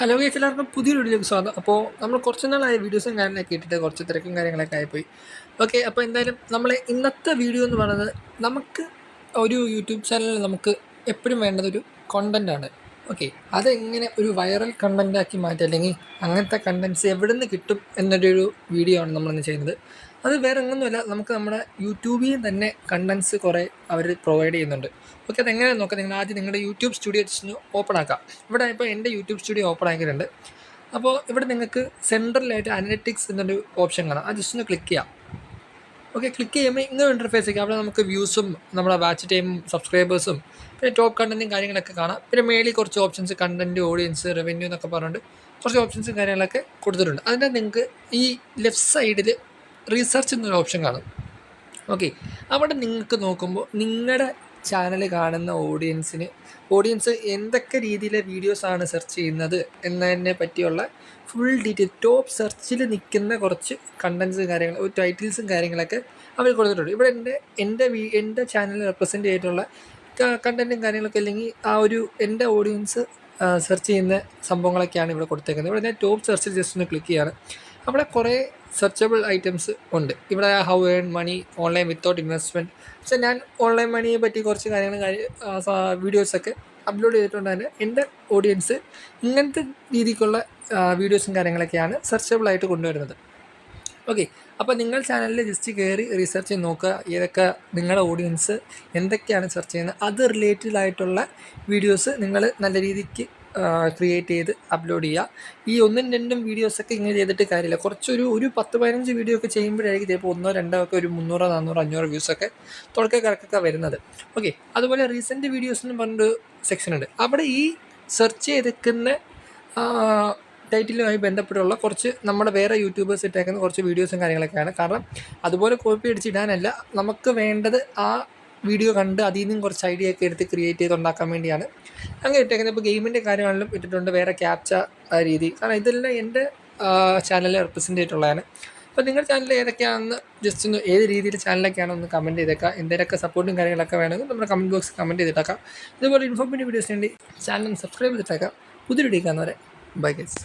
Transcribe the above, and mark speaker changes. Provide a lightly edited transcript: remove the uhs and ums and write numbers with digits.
Speaker 1: Hello guys, എല്ലാവർക്കും പുതിയൊരു വീഡിയോയിലേക്ക് സ്വാഗതം. അപ്പോൾ നമ്മൾ കുറച്ച് നാളായ വീഡിയോസും കാര്യങ്ങളൊക്കെ ഇട്ടിട്ട് കുറച്ച് തിരക്കും കാര്യങ്ങളൊക്കെ ആയിപ്പോയി. ഓക്കെ, അപ്പോൾ എന്തായാലും നമ്മൾ ഇന്നത്തെ വീഡിയോ എന്ന് പറയുന്നത് നമുക്ക് ഒരു യൂട്യൂബ് ചാനലിൽ നമുക്ക് എപ്പോഴും വേണ്ടതൊരു കണ്ടൻറ്റാണ്. ഓക്കെ, അതെങ്ങനെ ഒരു വൈറൽ കണ്ടൻറ്റാക്കി മാറ്റുക, അല്ലെങ്കിൽ അങ്ങനത്തെ കണ്ടൻറ്റ്സ് എവിടെ നിന്ന് കിട്ടും എന്നൊരു വീഡിയോ ആണ് നമ്മളിന്ന് ചെയ്യുന്നത്. അത് വേറെ ഒന്നുമല്ല, നമുക്ക് നമ്മുടെ യൂട്യൂബിൽ തന്നെ കണ്ടൻറ്റ്സ് കുറേ അവർ പ്രൊവൈഡ് ചെയ്യുന്നുണ്ട്. ഓക്കെ, അതെങ്ങനെയാണെന്ന് നോക്കാം. നിങ്ങൾ ആദ്യം നിങ്ങളുടെ യൂട്യൂബ് സ്റ്റുഡിയോ ജസ്റ്റ് ഓപ്പൺ ആക്കാം. ഇവിടെ ഇപ്പോൾ എൻ്റെ യൂട്യൂബ് സ്റ്റുഡിയോ ഓപ്പൺ ആക്കിയിട്ടുണ്ട്. അപ്പോൾ ഇവിടെ നിങ്ങൾക്ക് സെൻട്രലായിട്ട് അനലിറ്റിക്സ് എന്നൊരു ഓപ്ഷൻ കാണാം. അത് ജസ്റ്റ് ഒന്ന് ക്ലിക്ക് ചെയ്യാം. ഓക്കെ, ക്ലിക്ക് ചെയ്യുമ്പോൾ ഇങ്ങനെ ഇൻ്റർഫേസ് ഒക്കെ അവിടെ നമുക്ക് വ്യൂസും നമ്മുടെ വാച്ച് ടൈമും സബ്സ്ക്രൈബേഴ്സും പിന്നെ ടോപ്പ് കണ്ടൻറ്റും കാര്യങ്ങളൊക്കെ കാണാം. പിന്നെ മേളിൽ കുറച്ച് ഓപ്ഷൻസ് കണ്ടൻറ്റ്, ഓഡിയൻസ്, റവന്യൂ എന്നൊക്കെ പറഞ്ഞിട്ട് കുറച്ച് ഓപ്ഷൻസും കാര്യങ്ങളൊക്കെ കൊടുത്തിട്ടുണ്ട്. അതിൻ്റെ നിങ്ങൾക്ക് ഈ ലെഫ്റ്റ് സൈഡിൽ റീസെർച്ച് എന്നൊരു ഓപ്ഷൻ കാണും. ഓക്കെ, അവിടെ നിങ്ങൾക്ക് നോക്കുമ്പോൾ നിങ്ങളുടെ ചാനൽ കാണുന്ന ഓഡിയൻസ് എന്തൊക്കെ രീതിയിലെ വീഡിയോസാണ് സെർച്ച് ചെയ്യുന്നത് എന്നതിനെ പറ്റിയുള്ള ഫുൾ ഡീറ്റെയിൽ ടോപ്പ് സെർച്ചിൽ നിൽക്കുന്ന കുറച്ച് കണ്ടൻറ്റ്സും കാര്യങ്ങളും ടൈറ്റിൽസും കാര്യങ്ങളൊക്കെ അവർ കൊടുത്തിട്ടുണ്ട്. ഇവിടെ എൻ്റെ ചാനൽ റെപ്രസെൻ്റ് ചെയ്തിട്ടുള്ള കണ്ടൻറ്റും കാര്യങ്ങളൊക്കെ അല്ലെങ്കിൽ ആ ഒരു എൻ്റെ ഓഡിയൻസ് സെർച്ച് ചെയ്യുന്ന സംഭവങ്ങളൊക്കെയാണ് ഇവിടെ കൊടുത്തേക്കുന്നത്. ഇവിടെ ഞാൻ ടോപ്പ് സെർച്ചിൽ ജസ്റ്റ് ഒന്ന് ക്ലിക്ക് ചെയ്യാണ്. അവിടെ കുറേ സെർച്ചബിൾ ഐറ്റംസ് ഉണ്ട്. ഇവിടെ how earn money online without investment. പക്ഷേ ഞാൻ ഓൺലൈൻ മണിയെ പറ്റി കുറച്ച് വീഡിയോസൊക്കെ അപ്ലോഡ് ചെയ്തിട്ടുണ്ട്. തന്നെ എൻ്റെ ഓഡിയൻസ് ഇങ്ങനത്തെ രീതിക്കുള്ള വീഡിയോസും കാര്യങ്ങളൊക്കെയാണ് സെർച്ചബിളായിട്ട് കൊണ്ടുവരുന്നത്. ഓക്കെ, അപ്പോൾ നിങ്ങൾ ചാനലിൽ ജസ്റ്റ് കയറി റിസർച്ച് ചെയ്ത് നോക്കുക, ഏതൊക്കെ നിങ്ങളുടെ ഓഡിയൻസ് എന്തൊക്കെയാണ് സെർച്ച് ചെയ്യുന്നത്, അത് റിലേറ്റഡ് ആയിട്ടുള്ള വീഡിയോസ് നിങ്ങൾ നല്ല രീതിക്ക് ക്രിയേറ്റ് ചെയ്ത് അപ്ലോഡ് ചെയ്യുക. ഈ 1-2 വീഡിയോസൊക്കെ ഇങ്ങനെ ചെയ്തിട്ട് കാര്യമില്ല. കുറച്ചൊരു 10-15 വീഡിയോ ഒക്കെ ചെയ്യുമ്പോഴായിരിക്കും ചിലപ്പോൾ 1-2 ഒക്കെ ഒരു 300, 400, 500 വ്യൂസൊക്കെ തുടക്കക്കാർക്കൊക്കെ വരുന്നത്. ഓക്കെ, അതുപോലെ റീസെൻറ്റ് വീഡിയോസ് എന്ന് പറഞ്ഞൊരു സെക്ഷൻ ഉണ്ട്. അവിടെ ഈ സെർച്ച് ചെയ്തിരിക്കുന്ന ടൈറ്റിലുമായി ബന്ധപ്പെട്ടുള്ള കുറച്ച് നമ്മുടെ വേറെ യൂട്യൂബേഴ്സ് ഇട്ടേക്കുന്ന കുറച്ച് വീഡിയോസും കാര്യങ്ങളൊക്കെയാണ്. കാരണം അതുപോലെ കോപ്പി അടിച്ചിടാനല്ല, നമുക്ക് വേണ്ടത് ആ വീഡിയോ കണ്ട് അതിൽ നിന്നും കുറച്ച് ഐഡിയ ഒക്കെ എടുത്ത് ക്രിയേറ്റ് ചെയ്ത് ഉണ്ടാക്കാൻ വേണ്ടിയാണ് അങ്ങനെ ഇട്ടേക്കുന്നത്. ഇപ്പോൾ ഗെയിമിൻ്റെ കാര്യമാണെങ്കിലും ഇട്ടിട്ടുണ്ട്, വേറെ ക്യാപ്ച രീതി. കാരണം ഇതെല്ലാം എൻ്റെ ചാനലിൽ റെപ്രസെൻ്റ് ചെയ്തിട്ടുള്ളതാണ്. അപ്പോൾ നിങ്ങളുടെ ചാനൽ ഏതൊക്കെയാണെന്ന് ജസ്റ്റ് ഒന്ന് ഏത് രീതിയിൽ ചാനലൊക്കെയാണെന്ന് കമൻറ്റ് ചെയ്തേക്കാം. എന്തെങ്കിലുമൊക്കെ സപ്പോർട്ടും കാര്യങ്ങളൊക്കെ വേണമെങ്കിൽ നമ്മുടെ കമൻറ്റ് ബോക്സിൽ കമൻറ്റ് ചെയ്തിട്ടേക്കാം. ഇതുപോലെ ഇൻഫോർമേറ്റീവ് വീഡിയോസ് വേണ്ടി ചാനൽ സബ്സ്ക്രൈബ് ചെയ്തിട്ടേക്കാം. പുതിയ വീഡിയോ കാണുന്നവരെ ബൈ ഗൈസ്.